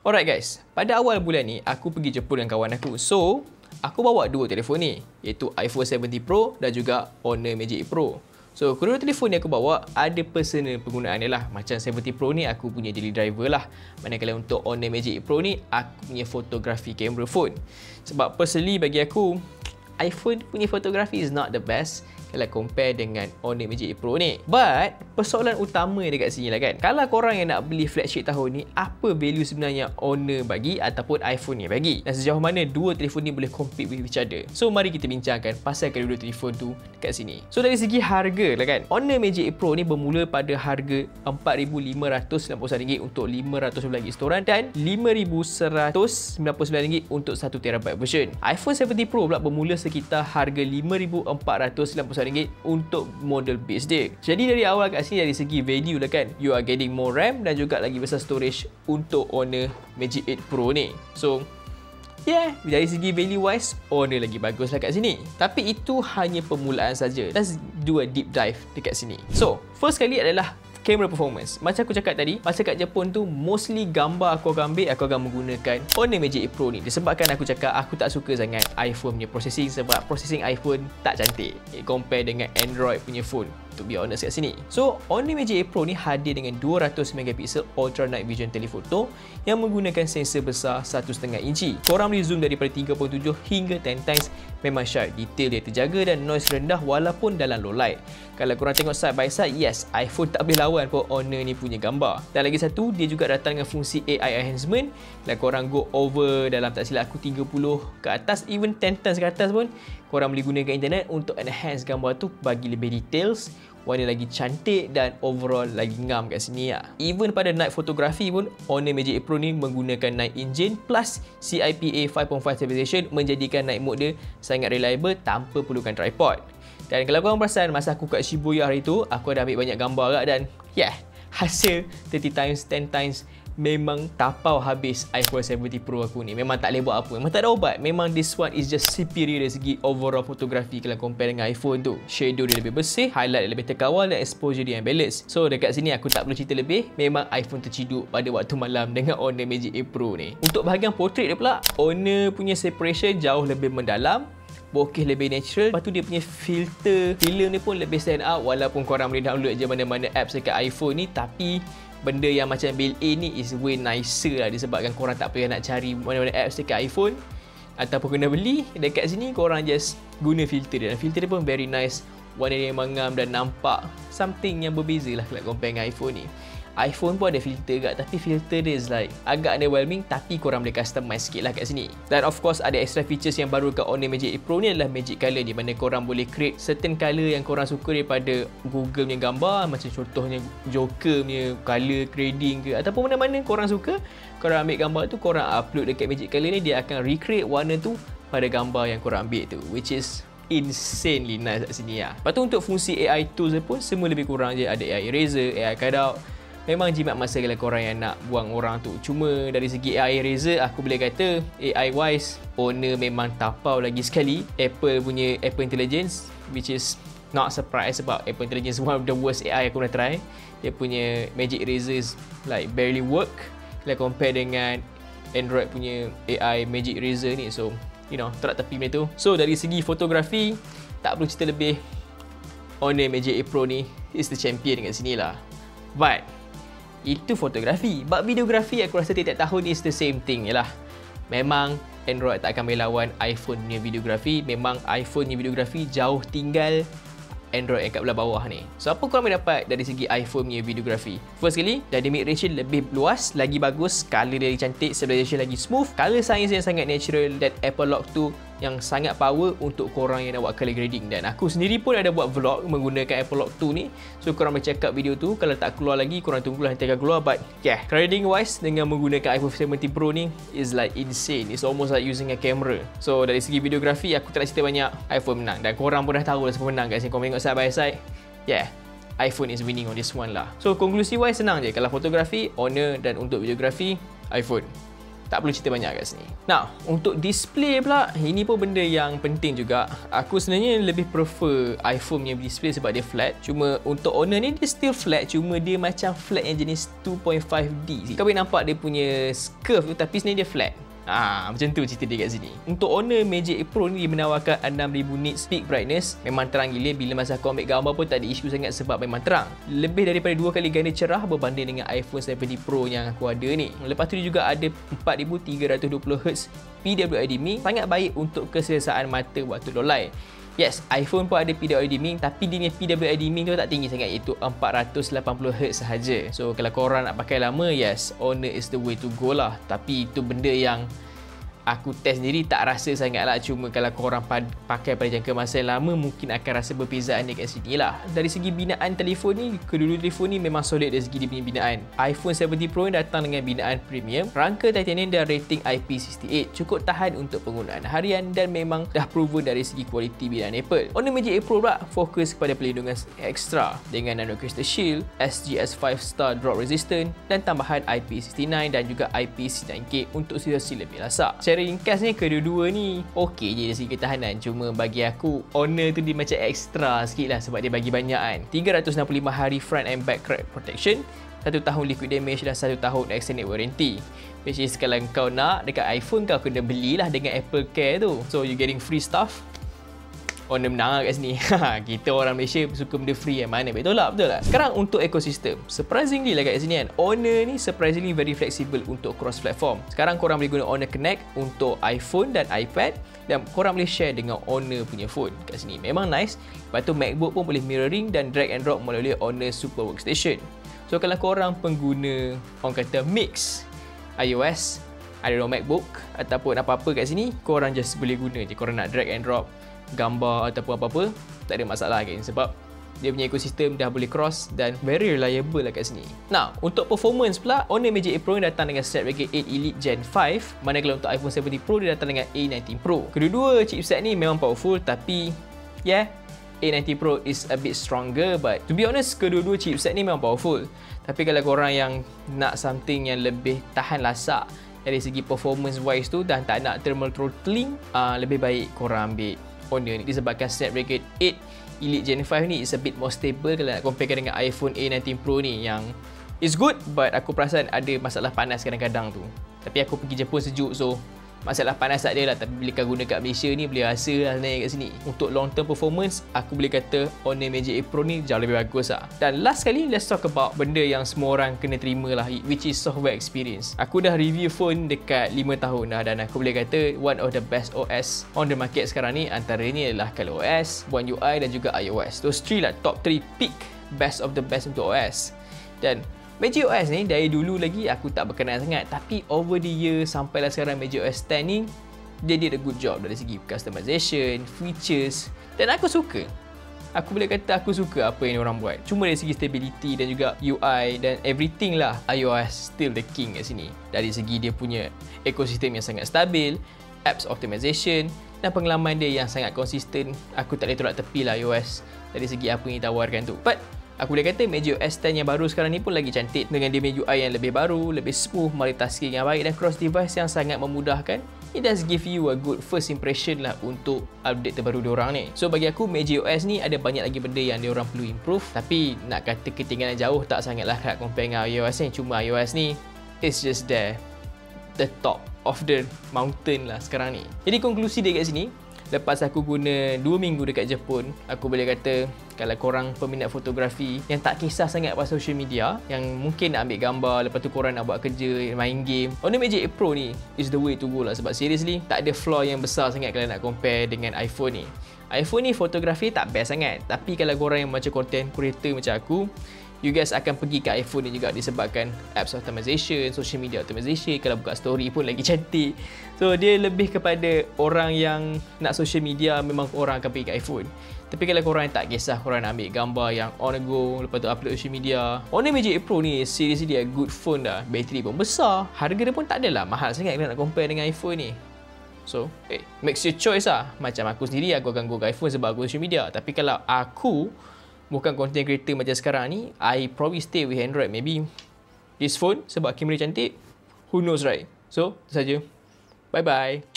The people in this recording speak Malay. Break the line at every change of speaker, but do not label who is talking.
Alright guys, pada awal bulan ni aku pergi Jepun dengan kawan aku. So, aku bawa dua telefon ni, iaitu iPhone 70 Pro dan juga Honor Magic Pro. So, kedua telefon ni aku bawa ada personal penggunaan dia lah. Macam 70 Pro ni aku punya daily driver lah. Manakala untuk Honor Magic Pro ni aku punya fotografi camera phone. Sebab personally bagi aku, iPhone punya fotografi is not the best kalau compare dengan Honor Magic Pro ni. But persoalan utama dekat sini lah kan, kalau korang yang nak beli flagship tahun ni, apa value sebenarnya Honor bagi ataupun iPhone ni bagi, dan sejauh mana dua telefon ni boleh compete with each other. So mari kita bincangkan pasal kedua telefon tu dekat sini. So dari segi harga lah kan, Honor Magic Pro ni bermula pada harga RM4,599 untuk 512GB storan dan RM5,199 untuk 1TB version. iPhone 70 Pro pula bermula sekitar harga RM5,499 untuk model base dia. Jadi dari awal kat sini dari segi value lah kan, you are getting more RAM dan juga lagi besar storage untuk Honor Magic 8 Pro ni. So yeah, dari segi value wise, Honor lagi bagus lah kat sini. Tapi itu hanya permulaan saja. Let's do a deep dive dekat sini. So, first kali adalah camera performance. Macam aku cakap tadi, masa kat Jepun tu, mostly gambar aku akan ambil, aku akan menggunakan Honor Magic Pro ni. Disebabkan aku cakap aku tak suka sangat iPhone punya processing, sebab processing iPhone tak cantik compare dengan Android punya phone, to be honest kat sini. So, Honor Magic Pro ni hadir dengan 200MP Ultra Night Vision Telephoto yang menggunakan sensor besar 1.5 inci. Korang boleh zoom daripada 3.7 hingga 10 times. Memang sharp, detail dia terjaga dan noise rendah walaupun dalam low light. Kalau korang tengok side by side, yes, iPhone tak boleh lawan pun Honor ni punya gambar. Dan lagi satu, dia juga datang dengan fungsi AI enhancement. Kalau korang go over dalam tak silap aku 30 ke atas, even 10 times ke atas pun, korang boleh gunakan internet untuk enhance gambar tu bagi lebih details, warna lagi cantik dan overall lagi ngam kat sini lah. Even pada night photography pun, Honor Magic Pro ni menggunakan night engine plus CIPA 5.5 stabilization menjadikan night mode dia sangat reliable tanpa perlukan tripod. Dan kalau korang perasan, masa aku kat Shibuya hari tu, aku ada ambil banyak gambar kat, dan yeah, hasil 30 times, 10 times memang tapau habis iPhone 70 Pro aku ni. Memang tak boleh buat apa, memang tak ada ubat. Memang this one is just superior dari segi overall fotografi kalau compare dengan iPhone tu. Shadow dia lebih bersih, highlight dia lebih terkawal dan exposure dia yang balance. So dekat sini aku tak perlu cerita lebih, memang iPhone terciduk pada waktu malam dengan Honor Magic 8 Pro ni. Untuk bahagian portrait dia pula, Honor punya separation jauh lebih mendalam, bokeh lebih natural. Lepas tu dia punya filter film ni pun lebih stand out. Walaupun korang boleh download je mana-mana apps dekat iPhone ni, tapi benda yang macam built-in ni is way nicer lah, disebabkan korang tak payah nak cari mana-mana apps dekat iPhone ataupun kena beli. Dekat sini korang just guna filter dia, dan filter dia pun very nice. Warna dia memang ngam dan nampak something yang berbeza lah kalau compare dengan iPhone ni. iPhone pun ada filter kat, tapi filter dia is like agak underwhelming, tapi korang boleh customize sikit lah kat sini. Dan of course ada extra features yang baru kat Honor Magic Pro ni adalah Magic Color, di mana korang boleh create certain color yang korang suka daripada Google punya gambar. Macam contohnya Joker punya color grading ke, ataupun mana-mana korang suka, korang ambil gambar tu, korang upload dekat Magic Color ni, dia akan recreate warna tu pada gambar yang korang ambil tu, which is insanely nice kat sini lah. Lepas tu untuk fungsi AI tools pun semua lebih kurang je. Ada AI Eraser, AI Cutout. Memang jimat masa kalau korang yang nak buang orang tu. Cuma dari segi AI Eraser, aku boleh kata AI wise, Honor memang tapau lagi sekali Apple punya Apple Intelligence, which is not surprise sebab Apple Intelligence one of the worst AI aku pernah try. Dia punya Magic Eraser is like barely work kalau compare dengan Android punya AI Magic Eraser ni. So, you know, terak tepi benda tu. So, dari segi fotografi, tak perlu cerita lebih, Honor Magic 8 Pro ni is the champion kat sini lah. But itu fotografi. But videografi aku rasa tiap tahun is the same thing je lah. Memang Android tak akan boleh lawan iPhone punya videografi. Memang iPhone punya videografi jauh tinggal Android yang kat belah bawah ni. So apa korang boleh dapat dari segi iPhone punya videografi? First kali, dynamic range lebih luas, lagi bagus, color dia lagi cantik, stabilization lagi smooth, color science yang sangat natural, dan Apple Lock tu yang sangat power untuk korang yang nak buat color grading. Dan aku sendiri pun ada buat vlog menggunakan Apple Lock 2 ni. So korang boleh check out video tu. Kalau tak keluar lagi, korang tunggulah nanti akan keluar. But yeah, grading wise dengan menggunakan iPhone 70 Pro ni is like insane. It's almost like using a camera. So dari segi videografi, aku tak nak cerita banyak, iPhone menang. Dan korang pun dah tahu lah siapa menang kat sini. Korang tengok side by side, yeah, iPhone is winning on this one lah. So konklusi wise senang je. Kalau fotografi, Honor, dan untuk videografi, iPhone. Tak perlu cerita banyak kat sini. Nah, untuk display pula, ini pun benda yang penting juga. Aku sebenarnya lebih prefer iPhone punya display sebab dia flat. Cuma untuk Honor ni dia still flat, cuma dia macam flat yang jenis 2.5D. Kau boleh nampak dia punya curve tu tapi sebenarnya dia flat. Macam tu cerita dia kat sini. Untuk Honor Magic 8 Pro ni dia menawarkan 6000 nits peak brightness. Memang terang gila, bila masa aku ambil gambar pun tak ada isu sangat sebab memang terang. Lebih daripada 2 kali ganda cerah berbanding dengan iPhone 7 Pro yang aku ada ni. Lepas tu dia juga ada 4320Hz PWI dimming, sangat baik untuk keselesaan mata waktu low light. Yes, iPhone pun ada PWI dimming, tapi dia punya PWI dimming tu tak tinggi sangat, iaitu 480Hz sahaja. So kalau korang nak pakai lama, yes, Honor is the way to go lah. Tapi itu benda yang aku test sendiri tak rasa sangat lah. Cuma kalau korang pakai pada jangka masa yang lama, mungkin akan rasa perbezaan dekat sini lah. Dari segi binaan telefon ni, kedua-dua telefon ni memang solid dari segi dia punya binaan. iPhone 7 Pro ni datang dengan binaan premium, rangka titanium dan rating IP68, cukup tahan untuk penggunaan harian dan memang dah proven dari segi kualiti binaan Apple. Honor Magic 8 Pro pula fokus kepada pelindungan ekstra dengan Nano Crystal Shield, SGS 5-star drop resistant dan tambahan IP69 dan juga IP69K untuk situasi lebih lasak. Secara ringkasnya kedua-dua ni okey je dari segi ketahanan, cuma bagi aku Honor tu dia macam ekstra sikit lah sebab dia bagi banyak kan. 365 hari front and back crack protection, 1 tahun liquid damage dan 1 tahun extended warranty. Which is kalau kau nak dekat iPhone kau kena belilah dengan Apple Care tu. So you getting free stuff. Honor menang kat sini. Kita orang Malaysia suka benda free yang mana betul lah, betul tak? Sekarang untuk ekosistem, surprisingly lah kat sini kan, Honor ni surprisingly very flexible untuk cross platform. Sekarang korang boleh guna Honor Connect untuk iPhone dan iPad dan korang boleh share dengan Honor punya phone kat sini. Memang nice. Lepas tu MacBook pun boleh mirroring dan drag and drop melalui Honor Super Workstation. So kalau korang pengguna orang kata mix iOS, ada MacBook ataupun apa-apa kat sini, korang just boleh guna je. Korang nak drag and drop gambar ataupun apa-apa, tak ada masalah kan, sebab dia punya ekosistem dah boleh cross dan very reliable lah kat sini. Nah, untuk performance pula, Honor Magic 8 Pro ni datang dengan Snapdragon 8 Elite Gen 5, manakala untuk iPhone 7 Pro dia datang dengan A19 Pro. Kedua-dua chipset ni memang powerful, tapi A19 Pro is a bit stronger, but to be honest, kedua-dua chipset ni memang powerful. Tapi kalau korang yang nak something yang lebih tahan lasak dari segi performance wise tu dan tak nak thermal throttling, lebih baik korang ambil Honor ni disebabkan Snapdragon 8 Elite Gen 5 ni is a bit more stable kalau nak comparekan dengan iPhone A19 Pro ni yang is good, but aku perasan ada masalah panas kadang-kadang tu. Tapi aku pergi Jepun sejuk, so masalah panas tak ada lah. Tapi bila kau guna kat Malaysia ni, boleh rasa lah sebenarnya kat sini. Untuk long term performance, aku boleh kata Honor Magic 8 Pro ni jauh lebih bagus lah. Dan last kali, let's talk about benda yang semua orang kena terima lah, which is software experience. Aku dah review phone dekat 5 tahun dah, dan aku boleh kata one of the best OS on the market sekarang ni, antaranya adalah ColorOS, One UI dan juga iOS. Those 3 lah top 3 peak best of the best untuk OS. Dan Magic OS ni dari dulu lagi aku tak berkenan sangat, tapi over the year sampailah sekarang Magic OS 10 ni dia did a good job dari segi customization, features, dan aku suka. Aku boleh kata aku suka apa yang orang buat. Cuma dari segi stability dan juga UI dan everything lah, iOS still the king kat sini. Dari segi dia punya ekosistem yang sangat stabil, apps optimization dan pengalaman dia yang sangat konsisten, aku tak boleh tolak tepi lah iOS dari segi apa yang ditawarkan tu. But aku boleh kata Magic OS 10 yang baru sekarang ni pun lagi cantik dengan dia punya UI yang lebih baru, lebih smooth, multitasking yang baik dan cross device yang sangat memudahkan. It does give you a good first impression lah untuk update terbaru diorang ni. So bagi aku Magic OS ni ada banyak lagi benda yang diorang perlu improve, tapi nak kata ketinggalan jauh tak sangat lah kat compare dengan iOS ni. Cuma iOS ni it's just there, the top of the mountain lah sekarang ni. Jadi konklusi dia kat sini, lepas aku guna 2 minggu dekat Jepun, aku boleh kata kalau korang peminat fotografi yang tak kisah sangat pasal social media, yang mungkin nak ambil gambar, lepas tu korang nak buat kerja, main game, Honor Magic 8 Pro ni is the way to go lah. Sebab seriously tak ada flaw yang besar sangat kalau nak compare dengan iPhone ni. iPhone ni fotografi tak best sangat, tapi kalau korang yang macam content creator macam aku, you guys akan pergi ke iPhone ni juga disebabkan apps optimization, social media optimization, kalau buka story pun lagi cantik. So dia lebih kepada orang yang nak social media, memang orang akan pergi ke iPhone. Tapi kalau korang tak kisah, korang nak ambil gambar yang on the go, lepas tu upload social media, Honor Magic 8 Pro ni seriously dia good phone dah. Bateri pun besar, harga dia pun tak adalah mahal sangat kalau nak compare dengan iPhone ni. So, makes your choice lah. Macam aku sendiri, aku akan go ke iPhone sebab aku social media. Tapi kalau aku bukan content creator macam sekarang ni, I probably stay with Android. Maybe this phone sebab kamera cantik, who knows right? So, itu saja. Bye-bye.